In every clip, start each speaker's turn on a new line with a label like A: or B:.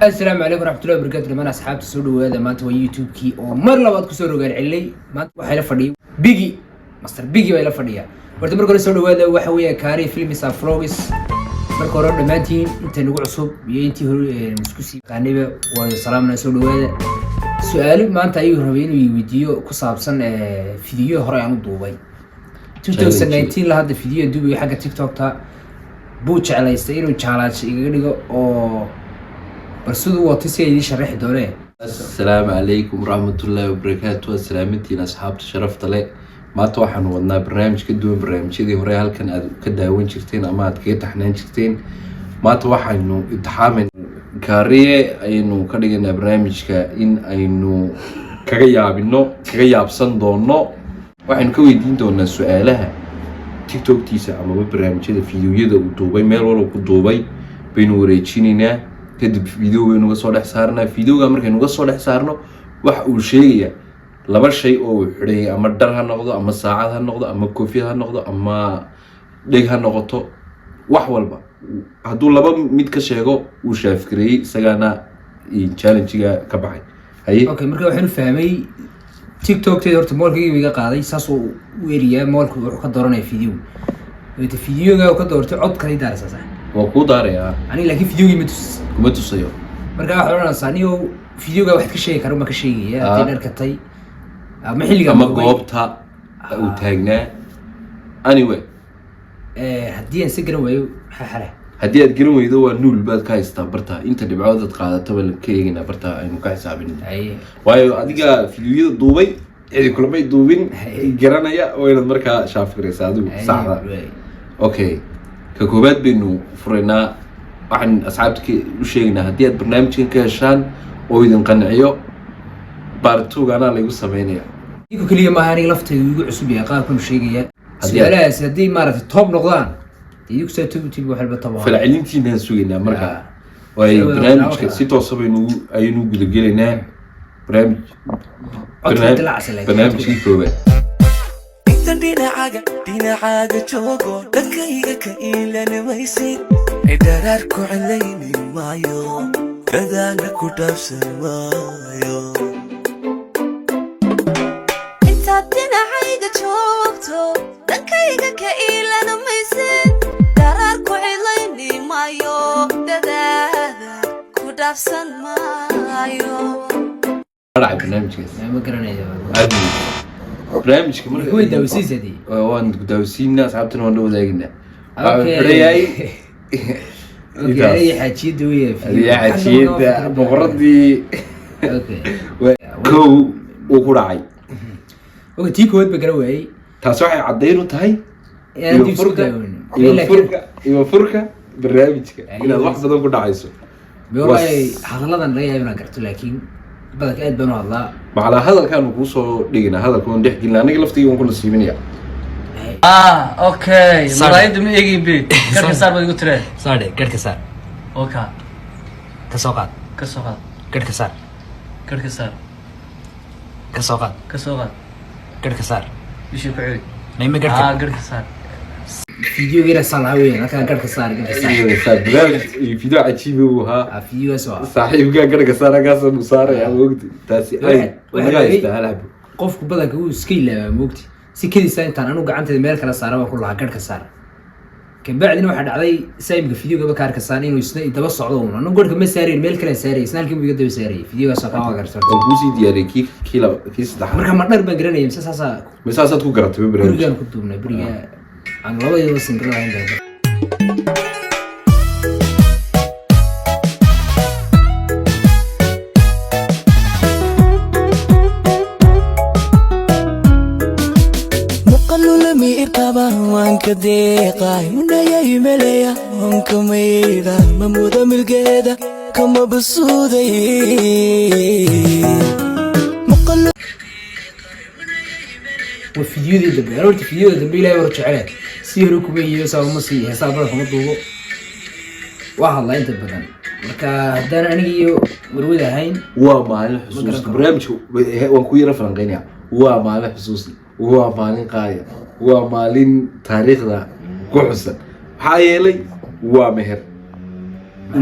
A: السلام عليكم ورحمة الله وبركاته. لما أنا أصحاب تسولوا هذا ما تو يوتيوب كي أو مرة لبعض كسروا قال علي ما وحيل فردي بيجي مستر بيجي ولا فردية ورد مرة كسروا هذا وحوي كاري فيلم سافروغس مرة رد ماتين أنت نقول عصب ينتي هو مسكوسي قانبة والسلام نسولوا هذا سؤال ما أنت أيوه ربين فيديو كصاب سن فيديو هراء عن دبي 2019 لهذا الفيديو دبي حاجة تيك توك تا بوتش على يستير وتشالنج يقولوا أو برسودو واتسي شرح دوره.
B: السلام عليكم ورحمة الله وبركاته. سلامتي أصحاب شرفت لي ما توحن ودنا برنامج كدوم برنامج كذي هوري هالكن كده وين شفتين أما تكيت إحنا شفتين ما توحن إنه اتحامل كارية إنه كده برنامج كإن إنه كغياب إنه كغياب صندوقنا وحن كوي دين دونا سؤالها تيك توك تيسا أما برنامج كده فيديو يدا ودوبي ميرولو كدوبي بينوريتشينينا kadib video weyn uga soo dhex saarnaa videoga markaynu uga soo dhex saarno wax uu sheegaya laba shay oo uu xidhay ama dhar ha noqdo ama saacad ha noqdo ama koofiyad ha noqdo ama dhig ha noqoto wax walba hadduu laba mid ka sheego uu shaafkireeyay isagana challenge-ga ka baxay haye
A: okay marka waxaan fahmay TikTok teed horta moolkayga iga qaaday saas oo weeriyaa moolku wuxuu ka dooranay videoga uu ka doortay cod kale daaraysa
B: وكو داريا
A: يعني لكن فيديو
B: كما تسيو
A: marka waxa oran saaniyo fiidiyowga wax ka sheegi karo ma ka sheegaya hadii dharkatay ama xilliga
B: ama goobta uu taagnaa anyway
A: hadii aan si garan waayo xaxara
B: hadii aad garan weydo waa nuul baad ka haystaa barta inta dhibcood aad qaadato bal ka eegina barta aynu ka xisaabin waayo adiga fiidiyowda duubay cidi kulmay duubin garanaya oo inaad markaa shaafiraysa adigu saxda okay ككوبات بينو فرنا عن أصحابك وشينا هديات برنامج كهشان ويدن قنعيو بارتو قانا اللي يقص بيني
A: يكو كل يوم هاني لفتة يقول عسبية قاركم شيء سيالا سدي مارة التوب نقدان يكو ساتو تبو حلبة طبعا
B: فالعلين تينا سوينا مركا وهي برنامج كسيتو صبينو أينو قلقلنا برنامج كوبات
C: دينا عاقة جوغو لكيغا كإيلان ميسي إداراركو عليني مايو كذانكو تفسر مايو انتا دينا عاقة جوغتو لكيغا كإيلان ميسي إداراركو عليني مايو كذانكو تفسر مايو
B: ألعب برنامج كذا
A: ما قرأنا يا
B: برنامج كمان
A: هو الدوسيس هذي
B: وان دوسين ناس عبتنا ونو ذاقنا
A: اوكي اي حاجيد ويا
B: في حاجيد مغردي
A: اوكي
B: كو وقراعي
A: اوكي تي كود بقراوي
B: تاسو waxay cadeyn u tahay iyo furka barnaamijka inaad wax badan ku dhacayso
A: way hadaladan la yaabna karto laakiin بدك أد بنو الله
B: على هذا كان وصو دقيقنا هذا كون ضحك لنا نقلفتي ونكون نصيبينيا
D: اوكي مرايد من يجي بي كرك صار بدي قلت له
A: صار كرك صار
D: اوكي
A: كسوقات كرك صار
D: كرك صار
A: كسوقات كرك صار
D: ايش يفعل
A: ما كرك
D: كرك صار
A: فيديو غير صلاوي انا كان كرك صار
B: فيديو عجيب وها
A: فيديو سوا
B: صاحب كرك صار قاص مصار يا وقت تاسي اي وانا استهلب
A: قفك بدك هو سكيل موقتي si kadiisa intaan anu gacantayda meel kala saaray waan ku lahaa garhka saar kabacdina waxa dhacday saayimka fiidiyowga kaarka saaray inuu isna daba socdo anu garhka ma saareen meel kale saaray isna halkii uu iga daba saaray fiidiyowga soo qaawa garto
B: oo guusi diyaariyay kii saddex
A: marka ma dhar baan garanayay
B: misaasaad ku garatay barnaamij
A: burigaan ku duubnay buriga aan labadii singrada inta
C: وانك ديقاي منايا يمليا وانك ميدا ممودا ملقيدا كما بسودي
A: وفيديو دي دبي أنا قلت فيديو دبي لا يورج عليه سيركم يسوي مصي حسابه خمطوه والله أنت بدن marka hadaan aniga warwada hayn
B: waa maalin xusuus barnaamijku waan ku yara falanqeynaa waa maalin xusuus waa maalin qaaya waa maalin taariikhda ku xusan maxaa yeelay waa meher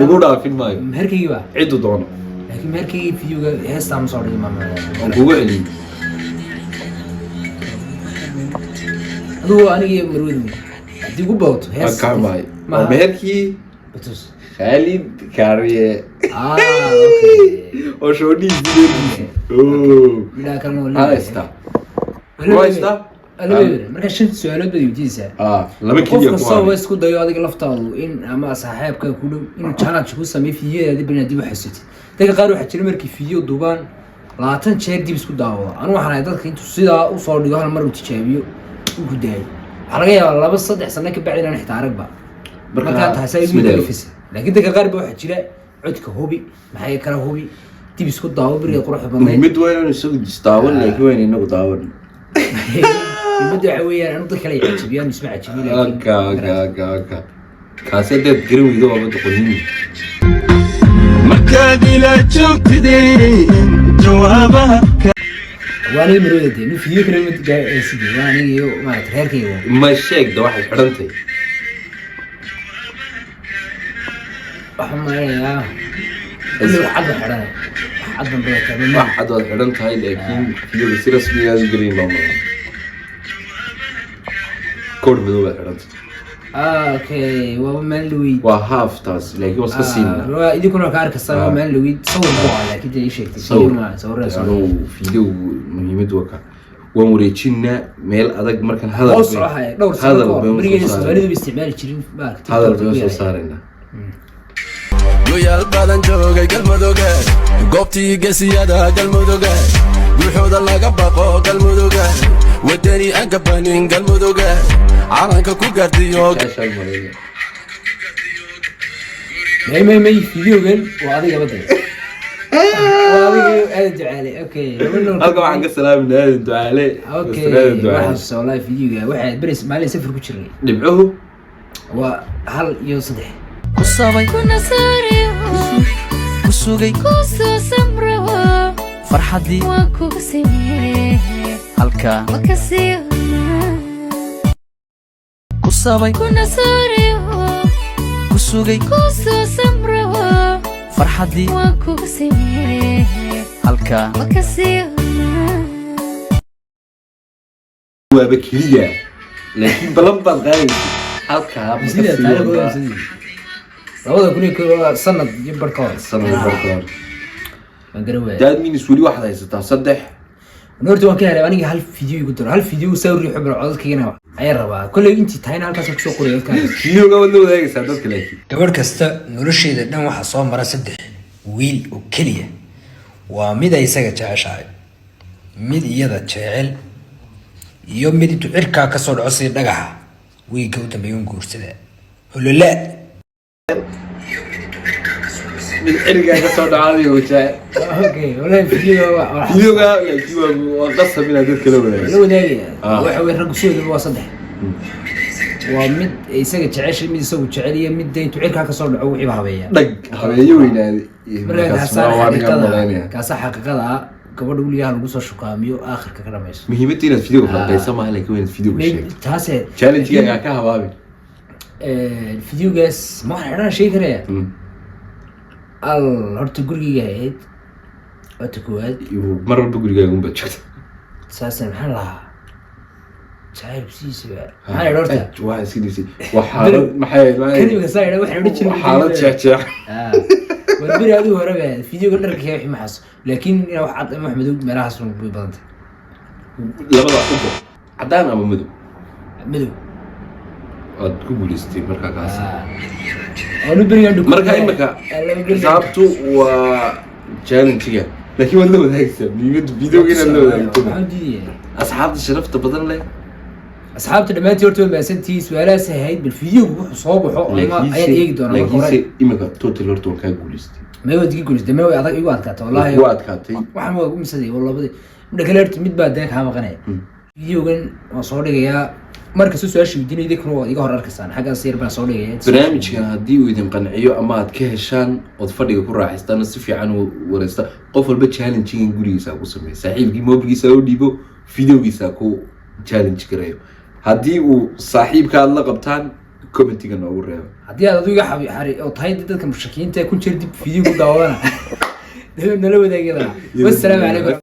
B: lagu dhaafin maayo
A: meherkaygi baa
B: ciddu doono
A: laakiin meherkaygii videoga heestaa ma soo dhigi maama
B: aan kugu celin
A: adigu aniga iyo marwadu haddii ku bawto hees
B: kaa maayo
A: Maaha.
B: meherkii
A: batus
B: Khalid Kariye
A: okay
B: oo shoodhiisi
A: midhaa kalena waa
B: haysta haysta
A: marka shan su-aalood baad weydiinaysaa
B: laba
A: qof
B: keliya ku
A: kastoo
B: haray
A: isku dayo adiga laftaadu in ama saaxiibka ku dhow inuu challenge ku sameeyo fiidiyodaadi bal dib u xasatid dadka qaar waxaa jira markii fiidiyo duubaan 20 jeer dib isku daawado anigu waxaan ahay dadka intuu sidaa u soo dhigo hal mar uu tijaabiyo uu ku daayo waxaa laga yaabaa 2-3 sano ka bacdi inaan xitaa aragba markaa taasi ay ugu dalfisay laakiin dadka qaar baa waxaa jira codka hubi maxay kala hubi dib isku daawo bariga quruxda badnayd
B: mid waa inuu isagu distaawan laakiin waa inagu daawan
A: mid waxa weeyaan anu dadka kale cajabiyaan isma cajabi
B: aga kaasee deed garan weydo waaba doqonin
E: markaad ila joogtideen jawaabaha
A: waana marwada dee nin fiidiyo kale mid sidii waa aniga iyo maaragtay reerkayga
B: ma sheegda waxay xidhantay
A: waxaan malaynayaa kulli wax cad ba xidhanay wax cad ban bada taaba
B: wax cad waad xidhan tahay laakiin fiyoga si rasmi aad u gelin baa mara koor madow baad xidhantay
A: okay waaba maalin dhaweyd
B: waa haaf taas laakiin waa iska siinaa
A: waa idinkuna ka arkaysaa waa maalin dhaweyd sawir buu ahaa laakiin dee ii sheegtay sawirada soo
B: anuu fiidowgu muhiimad waka waan wareejinaa meel adag markan hadal
A: hoos oo ahay dhowr sano ka hor barigeena Soomaalidu bay isticmaali jirin maaragtay
B: hadal baan soo saaraynaa
E: goyaal badan joogay galmudugga goobtii gesiyada galmudugga guuxooda laga baqo galmudugga wadani aan gabanin galmudugga calanka ku gaardiyo
B: gaashaan malayna
A: may videogan waa adiga baday waa adiga aad jecaalay okay
B: halka waxaan ka salaaminaa aadan ducaale
A: okay waxaan soo laay videoga waxa baris maalin safar ku jirnay
B: dhibcuhu
A: waa 1 iyo 3
C: kusabay
F: kunasariho
C: kusugay
F: kusoo samraho
C: farxadii
F: waan kuga simee
C: halka
F: wakasiyo
C: kusabay
F: kunasariho
C: kusugay
F: kusoo samraho
C: farxadii
F: waan kuga simee
C: halka
F: wakasiyo
B: waaba keliya laakiin balan baad qaadaysa halkaa
A: sida taariikhda sidii labada kun iyo sanad iyo barkood
B: sanad barkood
A: waan garaway
B: daad minis weli waxaad haysataa 3
A: noorti waan ka helay aniga hal video igu diro hal video sawir iyo xubno codadkayna ayaan rabaa kulay intii tahayna halkaas ku soo qoray dadka
B: fiidowga wada wadaagaysaa dadka laakiin
A: gabadh kasta nolosheeda dhan waxaa soo mara 3 wiil oo keliya waa mid ay isaga jeceshahay mid iyada jecel iyo mid intuu cirkaa ka soo dhaco sida dhagaxa wiilka u dambeeyay guursada holola
B: mid xirigaa ka soo dhacaaday wajaa
A: okay wallahi fiidowga
B: fiidowga laakiin waa qasab inaad dadka la wadaagayso
A: la wadaagaya waxa weey rag soo waa 3 waa mid isaga jeceshay mid isagu jecel iyo mid intuu cirkaa ka soo dhaco wixii habeeya
B: dhag habeeyo weynaaday
A: markaa kaasa xaqiiqada ah gabadha weligaa lagu soo shukaamiyo aakhirka ka dhamayso
B: muhiimadda inaad fiidowga falanqaysa maaha laakiin waa inaad fiidowga sheegto
A: taase
B: challenge-gaaga ka habaabin
A: videogaas ma waxaan xidhan sheegi karaya al horta gurigayga ahayd wata koowaad
B: mar walba gurigaaga unbaad joogta
A: saasna maxaan lahaa jacaybsiisaba maxaan idhi horta
B: waxaa iska dhisay waa xaalad maxay
A: kadibka saa idha waxaan odhan jiray
B: xaalad jeexjeex
A: waa beri adigu hore ba videoga dharka wixii maxaas laakiin inaa wax cad ama wax madow meelahaas way badantay
B: labada ubo cadaan ama madow
A: madow
B: aad ku guulaystay markaa kaas
A: aanu berigaan dhug
B: marka imika xisaabtu waa challenge-ga laakiin waad la wadaagaysaa muhiimadda videoga inaad la wadaagto
A: waxaan diidaya
B: asxaabta sharafta badan leh
A: asxaabta dhammaantii horta waa mahadsantihiin su-aalahaas ahayd bal videogu wuxuu soo baxo ayaan eegi doonaa marka hore
B: laakiinse imika total horta waan kaa guulaystay
A: may waad iga guulaystay may way adag igu adkaata wallahi
B: waa adkaatay
A: waxaan waa ugu misaday waa labadii midda kale horta mid baa dee kaa maqanaya videogan waan soo dhigayaa markasta su-aasha weydiinaya idinkuna waad iga hor arkaysaan xaggaas yar baan soo dhigaya
B: barnaamijkan haddii uu idin qanciyo ama aad ka heshaan ood fadhiga ku raaxaystaan si fiican u wareysta qof walba challenge-gan gurigiisa ku sameeya saaxiibkii moobilkiisa u dhiibo videogiisa ku challenge gareeyo haddii uu saaxiibka aad la qabtaan commentiga noogu reebo
A: haddii aad adiga xari oo tahay dadka mushrikiinta ku jir dib video ku daawadana nala wadaagada wassalaamu calaykum